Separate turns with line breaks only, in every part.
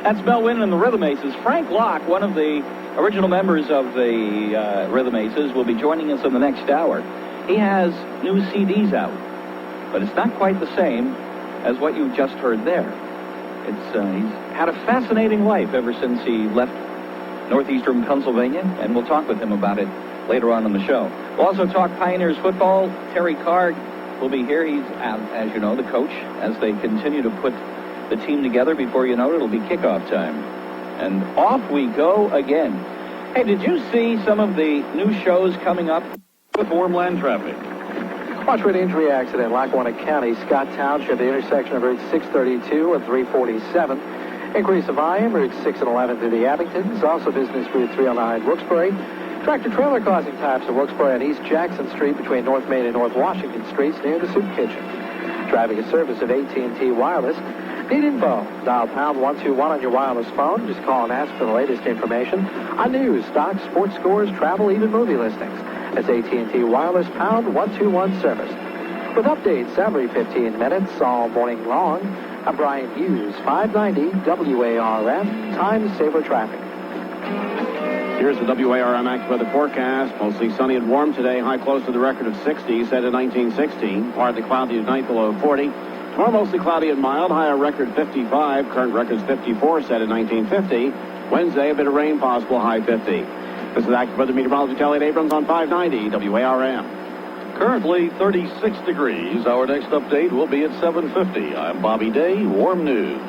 That's Mel Wynn and the Rhythm Aces. Frank Locke, one of the original members of the Rhythm Aces, will be joining us in the next hour. He has new CDs out, but it's not quite the same as what you just heard there. He's had a fascinating life ever since he left northeastern Pennsylvania, and we'll talk with him about it later on in the show. We'll also talk Pioneers football. Terry Carr will be here. He's, as you know, the coach as they continue to put the team together. Before you know it, it'll be kickoff time. And off we go again. Hey, did you see some of the new shows coming up with Warmland traffic?
Watch-road injury accident, Lackawanna County, Scott Township, the intersection of Route 632 and 347. Increase of volume, Route 6 and 11 through the Abingtons. Also business Route 309, Wilkes-Barre. Tractor-trailer causing types of Wilkes-Barre on East Jackson Street between North Main and North Washington Streets near the soup kitchen. Driving a service of AT&T Wireless. Need info? Dial pound 121 on your wireless phone. Just call and ask for the latest information on news, stocks, sports scores, travel, even movie listings. That's AT&T Wireless pound 121 service. With updates every 15 minutes all morning long. I'm Brian Hughes, 590 WARM, Time Saver Traffic.
Here's the WARM AccuWeather forecast. Mostly sunny and warm today. High close to the record of 60, set in 1916. Partly cloudy tonight, below 40. Tomorrow mostly cloudy and mild. Higher record 55. Current record's 54, set in 1950. Wednesday, a bit of rain possible, high 50. This is AccuWeather meteorologist Elliot Abrams on 590 WARM.
Currently 36 degrees. Our next update will be at 7:50. I'm Bobby Day, Warm News.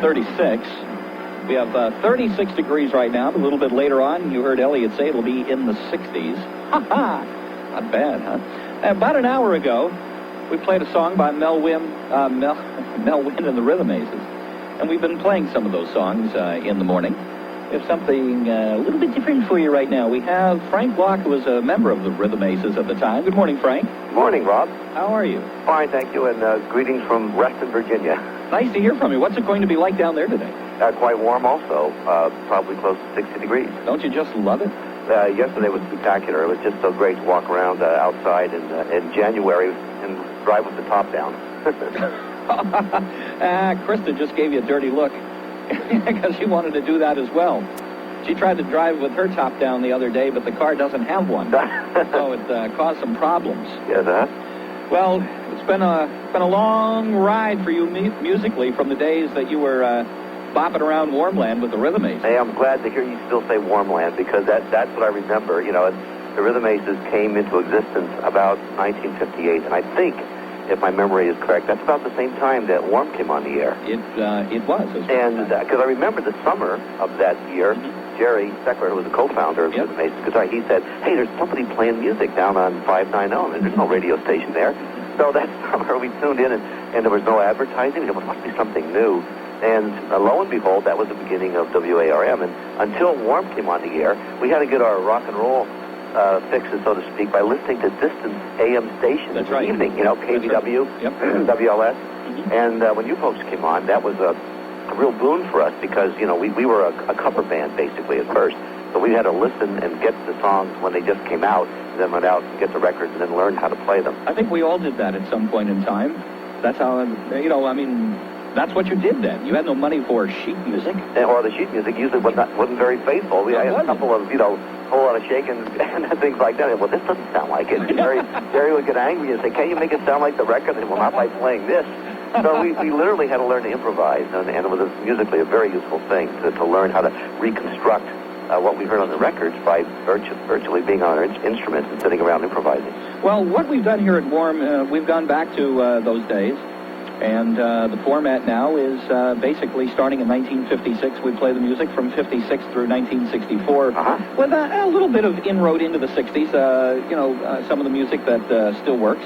.36. We have 36 degrees right now. A little bit later on, you heard Elliot say it'll be in the 60s. Ha-ha! Not bad, huh? About an hour ago, we played a song by Mel Wynn and the Rhythm Aces. And we've been playing some of those songs in the morning. We have something a little bit different for you right now. We have Frank Locke, who was a member of the Rhythm Aces at the time. Good morning, Frank.
Morning, Rob.
How are you?
Fine, thank you, and greetings from Reston, Virginia.
Nice to hear from you. What's it going to be like down there today?
Quite warm also, probably close to 60 degrees.
Don't you just love it?
Yesterday was spectacular. It was just so great to walk around outside in January and drive with the top down.
Krista just gave you a dirty look because she wanted to do that as well. She tried to drive with her top down the other day, but the car doesn't have one, so it caused some problems.
Yes,
Well, it's been a long ride for you musically from the days that you were bopping around Warmland with the Rhythm Aces.
Hey, I'm glad to hear you still say Warmland because that's what I remember. You know, the Rhythm Aces came into existence about 1958, and I think, if my memory is correct, that's about the same time that Warm came on the air.
It was.
And because I remember the summer of that year, Jerry Steckler, who was a co-founder of the Rhythm Aces Guitar, he said, hey, there's somebody playing music down on 590, and there's no radio station there. So that summer we tuned in, and there was no advertising. There must be something new. And lo and behold, that was the beginning of WARM. And until Warm came on the air, we had to get our rock and roll fixes, so to speak, by listening to distant AM stations in the evening. You know, KBW, WLS. And when you folks came on, that was a real boon for us because, you know, we were a cover band, basically, at first. So we had to listen and get the songs when they just came out, and then went out and get the records and then learn how to play them.
I think we all did that at some point in time. That's how, you know, I mean, that's what you did then. You had no money for sheet music.
Or the sheet music usually wasn't very faithful. We had a couple of, you know, a whole lot of shaking and things like that. Well, this doesn't sound like it. Jerry would get angry and say, can't you make it sound like the record? And well, not by playing this. So we literally had to learn to improvise, and it was musically a very useful thing to learn how to reconstruct what we heard on the records by virtually being on our instruments and sitting around improvising.
Well, what we've done here at Warm, we've gone back to those days, and the format now is basically starting in 1956. We play the music from 56 through 1964 with a little bit of inroad into the 60s, you know, some of the music that still works.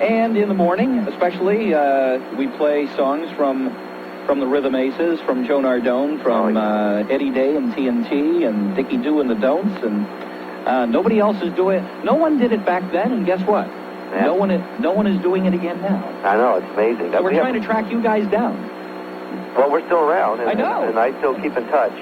And in the morning, especially, we play songs from the Rhythm Aces, from Joe Nardone, from Eddie Day and TNT, and Dickie Doo and the Don'ts, and nobody else is doing it. No one did it back then, and guess what? Yeah. No one is doing it again now.
I know, it's amazing.
So we're trying to track you guys down.
Well, we're still around, and
I know.
and I still keep in touch,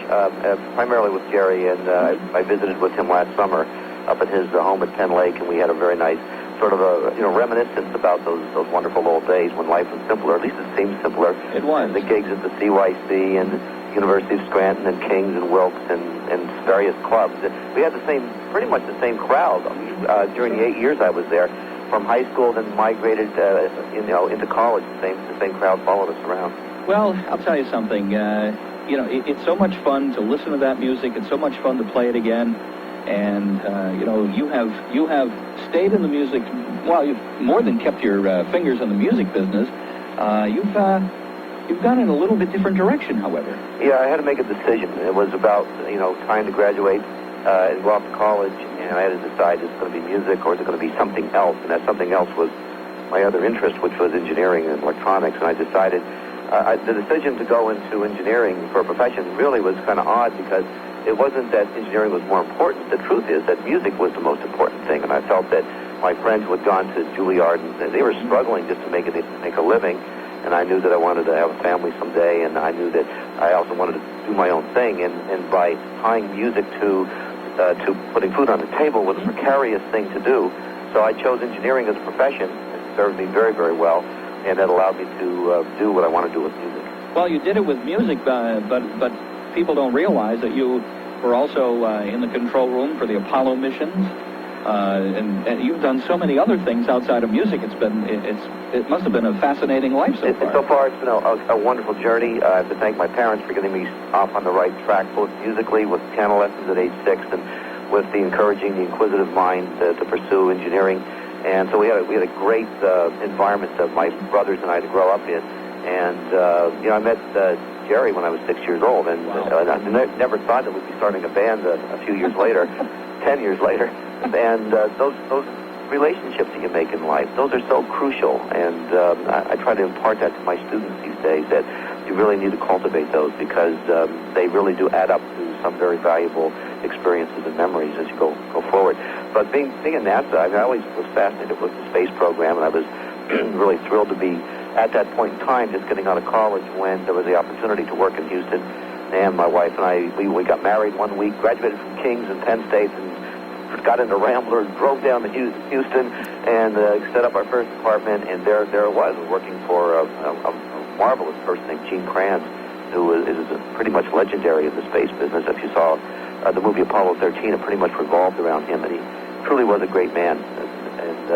primarily with Jerry, and I visited with him last summer up at his home at Penn Lake, and we had a very nice sort of a reminiscence about those wonderful old days when life was simpler. At least it seemed simpler.
It was.
And the gigs at the CYC and the University of Scranton and King's and Wilkes and various clubs. We had pretty much the same crowd during the 8 years I was there. From high school, then migrated, into college. The same crowd followed us around.
Well, I'll tell you something. It's so much fun to listen to that music. It's so much fun to play it again. And you have stayed in the music. Well, you've more than kept your fingers in the music business. You've gone in a little bit different direction, however.
Yeah, I had to make a decision. It was about trying to graduate and go off to college, and I had to decide is it going to be music or is it going to be something else? And that something else was my other interest, which was engineering and electronics. And I decided the decision to go into engineering for a profession really was kind of odd because it wasn't that engineering was more important. The truth is that music was the most important thing, and I felt that my friends who had gone to Juilliard and they were struggling just to make a living, and I knew that I wanted to have a family someday, and I knew that I also wanted to do my own thing, and by tying music to putting food on the table was a precarious thing to do. So I chose engineering as a profession. It served me very, very well, and that allowed me to do what I want to do with music.
Well, you did it with music, but people don't realize that you were also in the control room for the Apollo missions, and you've done so many other things outside of music. It must have been a fascinating life so far.
So far, it's been a wonderful journey. I have to thank my parents for getting me off on the right track, both musically with piano lessons at age 6, and with the encouraging the inquisitive mind to pursue engineering. And so we had a great environment of my brothers and I to grow up in. And I met Jerry when I was 6 years old, and I never thought that we'd be starting a band a few years later, 10 years later. And those relationships that you make in life, those are so crucial. And I try to impart that to my students these days, that you really need to cultivate those because they really do add up to some very valuable experiences and memories as you go forward. But being at NASA, I always was fascinated with the space program, and I was really thrilled to be at that point in time, just getting out of college, when there was the opportunity to work in Houston. And my wife and I, we got married one week, graduated from King's and Penn State, and got into Rambler, drove down to Houston, and set up our first apartment. And there it was, working for a marvelous person named Gene Kranz, who is pretty much legendary in the space business. If you saw the movie Apollo 13, it pretty much revolved around him, and he truly was a great man. And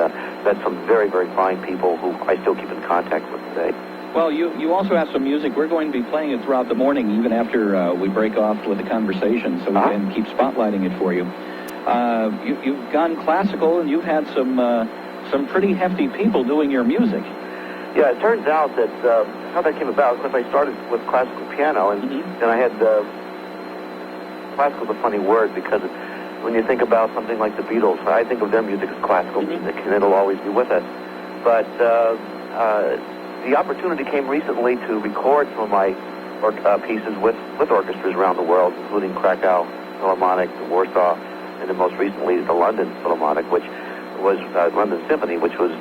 met some very, very fine people who I still keep in contact with today.
Well, you also have some music. We're going to be playing it throughout the morning, even after we break off with the conversation, so we can keep spotlighting it for you. You've gone classical, and you've had some pretty hefty people doing your music.
Yeah, it turns out that how that came about, because I started with classical piano, and then I had classical is a funny word because when you think about something like the Beatles, I think of their music as classical music, and it'll always be with us. But the opportunity came recently to record some of my pieces with orchestras around the world, including Krakow Philharmonic, Warsaw, and then most recently the London Philharmonic, which was London Symphony, which was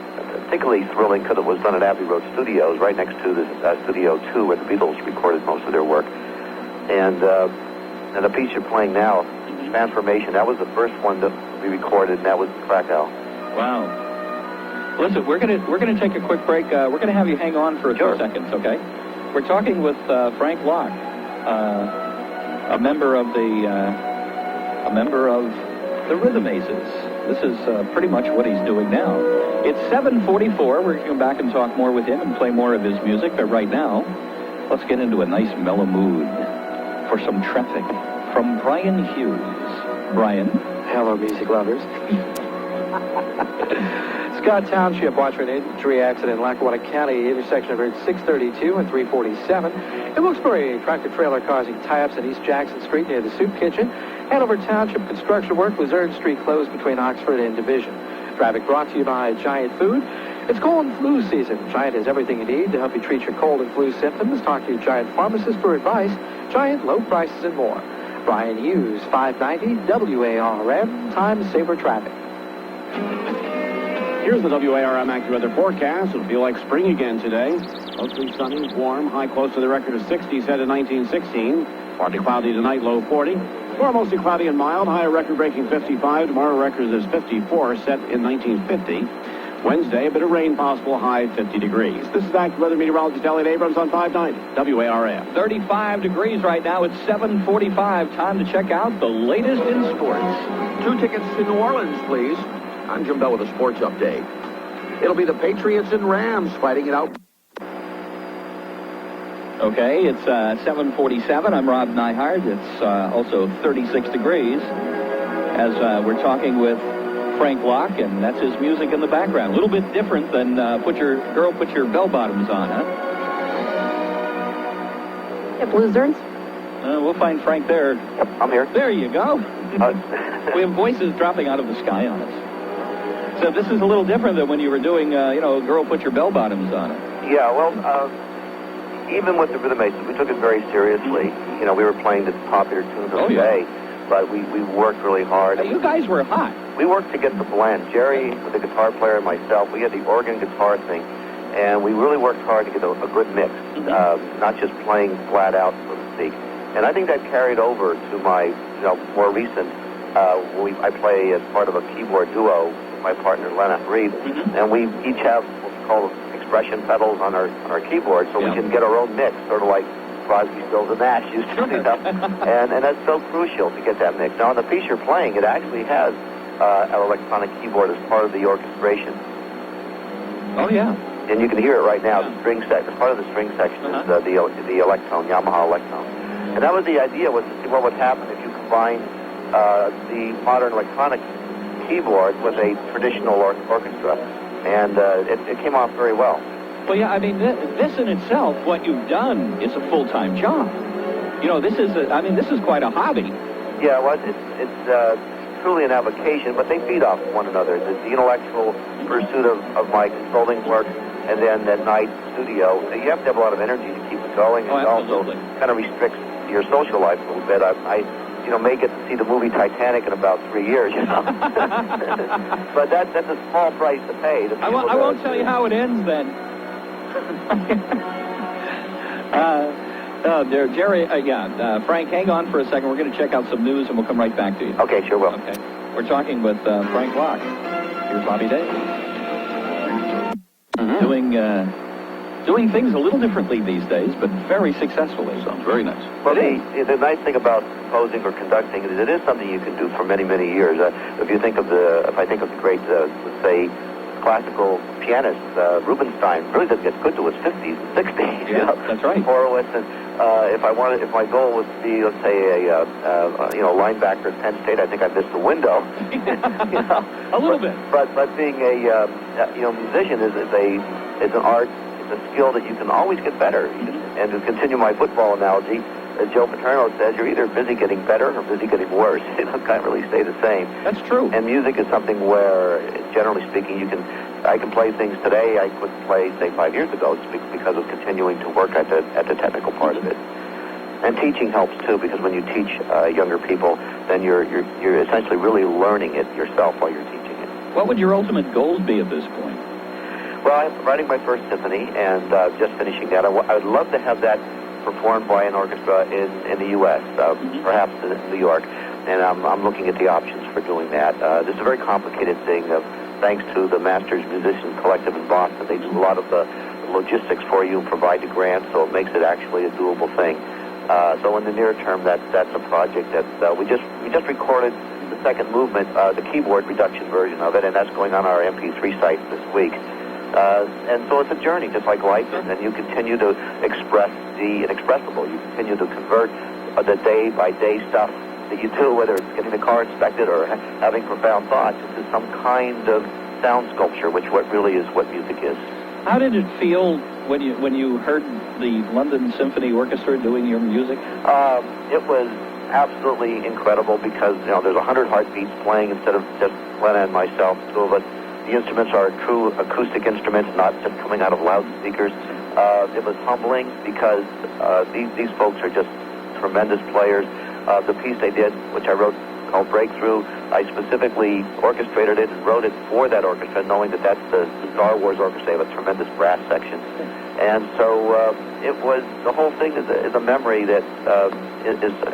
particularly thrilling because it was done at Abbey Road Studios, right next to the Studio 2 where the Beatles recorded most of their work. And the piece you're playing now, Transformation, that was the first one to be recorded, and that was Krakow.
Wow. Listen, we're gonna take a quick break. We're gonna have you hang on for a few seconds, okay? We're talking with Frank Locke, a member of the Rhythm Aces. This is pretty much what he's doing now. It's 7:44. We're going to come back and talk more with him and play more of his music. But right now, let's get into a nice mellow mood for some Traffic from Brian Hughes. Brian.
Hello, music lovers. Scott Township, watch for an injury accident in Lackawanna County, intersection of Route 632 and 347. In Wilkes-Barre, a tractor-trailer causing tie-ups in East Jackson Street near the soup kitchen. Hanover Township, construction work, Luzerne Street closed between Oxford and Division. Traffic brought to you by Giant Food. It's cold and flu season. Giant has everything you need to help you treat your cold and flu symptoms. Talk to your Giant pharmacist for advice. Giant, low prices and more. Brian Hughes, 590 WARM, time saver traffic.
Here's the WARM AccuWeather forecast. It'll feel like spring again today. Mostly sunny, warm, high close to the record of 60 set in 1916. Partly cloudy tonight, low 40. Tomorrow mostly cloudy and mild, high record-breaking 55. Tomorrow record is 54 set in 1950. Wednesday, a bit of rain possible, high 50 degrees. This is AccuWeather meteorologist Elliot Abrams on 590 WARM.
35 degrees right now. It's 7:45. Time to check out the latest in sports.
2 tickets to New Orleans, please. I'm Jim Bell with a sports update. It'll be the Patriots and Rams fighting it out.
Okay, it's 7:47. I'm Rob Nyhard. It's also 36 degrees as we're talking with Frank Locke, and that's his music in the background. A little bit different than put your bell bottoms on, huh?
Yeah, Blizzards.
We'll find Frank there.
Yep, I'm here.
There you go. We have voices dropping out of the sky on us. So this is a little different than when you were doing, girl, put your bell bottoms on it.
Yeah, well, even with the Rhythm Aces, we took it very seriously. You know, we were playing the popular tunes of the day, but we worked really hard.
Hey, you guys were hot.
We worked to get the blend. Jerry, the guitar player, and myself, we had the organ guitar thing, and we really worked hard to get a good mix, not just playing flat out, so to speak. And I think that carried over to my, more recent. I play as part of a keyboard duo with my partner Lena Reed, and we each have what we call expression pedals on our keyboard, so we can get our own mix, sort of like Crosby, Stills, and Nash used to do. And that's so crucial to get that mix. Now, on the piece you're playing, it actually has an electronic keyboard as part of the orchestration.
Oh, yeah.
And you can hear it right now. The string section, part of the string section is the Electone, Yamaha Electone. And that was the idea, was to see what would happen if you combine the modern electronic keyboard with a traditional orchestra. And it came off very well.
Well, yeah, I mean, this in itself, what you've done, is a full-time job. This is quite a hobby.
Yeah, well, it's truly an avocation, but they feed off one another. The intellectual pursuit of my consulting work, and then at night studio. You have to have a lot of energy to keep it going.
Oh,
it also kind of restricts your social life a little bit. I may get to see the movie Titanic in about 3 years, But that's a small price to pay.
I won't tell you how it ends then. There, Jerry, Frank, hang on for a second. We're going to check out some news, and we'll come right back to you.
Okay, sure will.
Okay. We're talking with Frank Locke. Here's Bobby Day. Doing things a little differently these days, but very successfully. Sounds very nice.
Well, the nice thing about composing or conducting is it is something you can do for many, many years. If I think of the great, let's say, classical pianist Rubinstein, really didn't get good to his 50s and 60s.
Yeah, that's right.
Horowitz, and if my goal was to be, let's say, a linebacker at Penn State, I think I missed the window.
A little bit.
But being a musician is an art. It's a skill that you can always get better. And to continue my football analogy, as Joe Paterno says, you're either busy getting better or busy getting worse. Can't really stay the same.
That's true.
And music is something where, generally speaking, I can play things today I couldn't play, say, 5 years ago, because of continuing to work at the technical part of it. And teaching helps too, because when you teach younger people, then you're essentially really learning it yourself while you're teaching it.
What would your ultimate goals be at this point?
Well, I'm writing my first symphony and just finishing that. I would love to have that performed by an orchestra in the U.S., perhaps in New York, and I'm looking at the options for doing that. This is a very complicated thing. Thanks to the Masters Musicians Collective in Boston, they do a lot of the logistics for you and provide the grants, so it makes it actually a doable thing. So in the near term, that's a project that we just recorded the second movement, the keyboard reduction version of it, and that's going on our MP3 site this week. And so it's a journey, just like life, and you continue to express the inexpressible. You continue to convert the day-by-day stuff that you do, whether it's getting the car inspected or having profound thoughts, into some kind of sound sculpture, which really is what music is.
How did it feel when you heard the London Symphony Orchestra doing your music?
It was absolutely incredible because there's 100 heartbeats playing instead of just Lena and myself, two of us. The instruments are true acoustic instruments, not just coming out of loudspeakers. It was humbling because these folks are just tremendous players. The piece they did, which I wrote called Breakthrough. I specifically orchestrated it and wrote it for that orchestra, knowing that that's the Star Wars orchestra. They have a tremendous brass section. And so it was, the whole thing is a memory that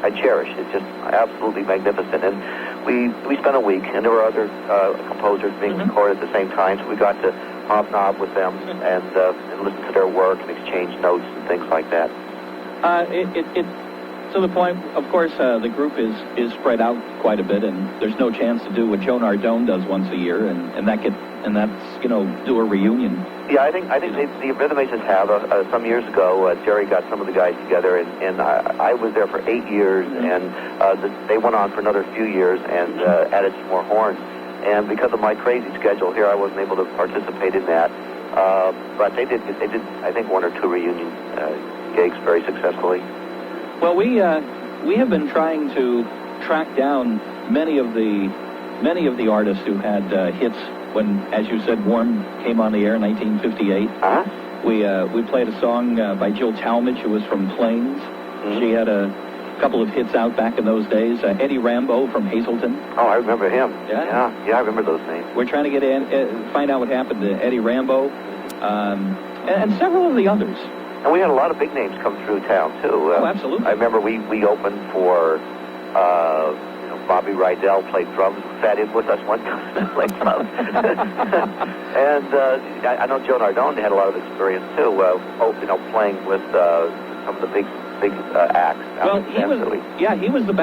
I cherish. It's just absolutely magnificent. And we spent a week, and there were other composers being recorded at the same time, so we got to hobnob with them and listen to their work and exchange notes and things like that.
To the point, of course, the group is spread out quite a bit, and there's no chance to do what Joe Nardone does once a year, and that's do a reunion.
Yeah, I think the Rhythmations have. Some years ago, Jerry got some of the guys together, and I was there for 8 years, and they went on for another few years and added some more horns. And because of my crazy schedule here, I wasn't able to participate in that. But they did, I think, 1 or 2 reunion gigs very successfully.
Well, we have been trying to track down many of the artists who had hits when, as you said, Warm came on the air in 1958. We played a song by Jill Talmadge, who was from Plains. She had a couple of hits out back in those days. Eddie Rambo from Hazleton.
Oh, I remember him.
Yeah,
I remember those names.
We're trying to find out what happened to Eddie Rambo and several of the others.
And we had a lot of big names come through town, too.
Oh, absolutely.
I remember we opened for, Bobby Rydell played drums, sat in with us one time, played drums. And I know Joe Nardone had a lot of experience, too, playing with some of the big acts.
Well, he was the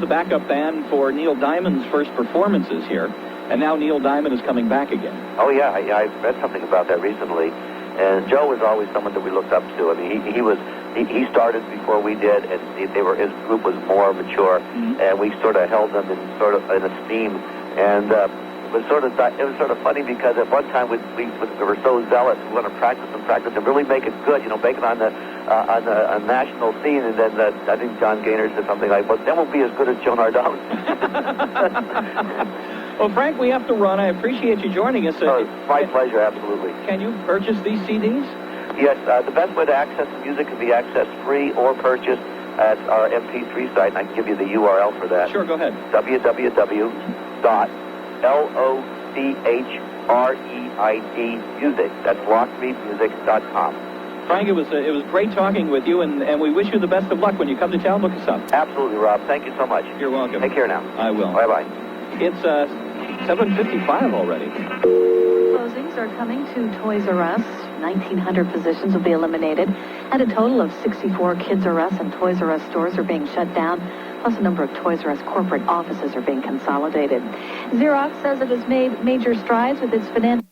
backup band for Neil Diamond's first performances here, and now Neil Diamond is coming back again.
Oh, yeah, I read something about that recently. And Joe was always someone that we looked up to. I mean, he started before we did, and his group was more mature, and we sort of held them in esteem. And it was sort of funny because at one time we were so zealous, we want to practice and really make it good, make it on the national scene. And then I think John Gaynor said something like, "Well, that won't be as good as Joe Nardone."
Well, Frank, we have to run. I appreciate you joining us.
My pleasure, absolutely.
Can you purchase these CDs?
Yes, the best way to access the music can be accessed free or purchased at our MP3 site, and I can give you the URL for that.
Sure, go ahead.
www.lochreidmusic. That's lochreidmusic.com.
Frank, it was great talking with you, and we wish you the best of luck when you come to town. Look us up.
Absolutely, Rob. Thank you so much.
You're welcome.
Take care now.
I will.
Bye-bye.
It's 7:55 already.
Closings are coming to Toys R Us. 1,900 positions will be eliminated, and a total of 64 Kids R Us and Toys R Us stores are being shut down, plus a number of Toys R Us corporate offices are being consolidated. Xerox says it has made major strides with its financial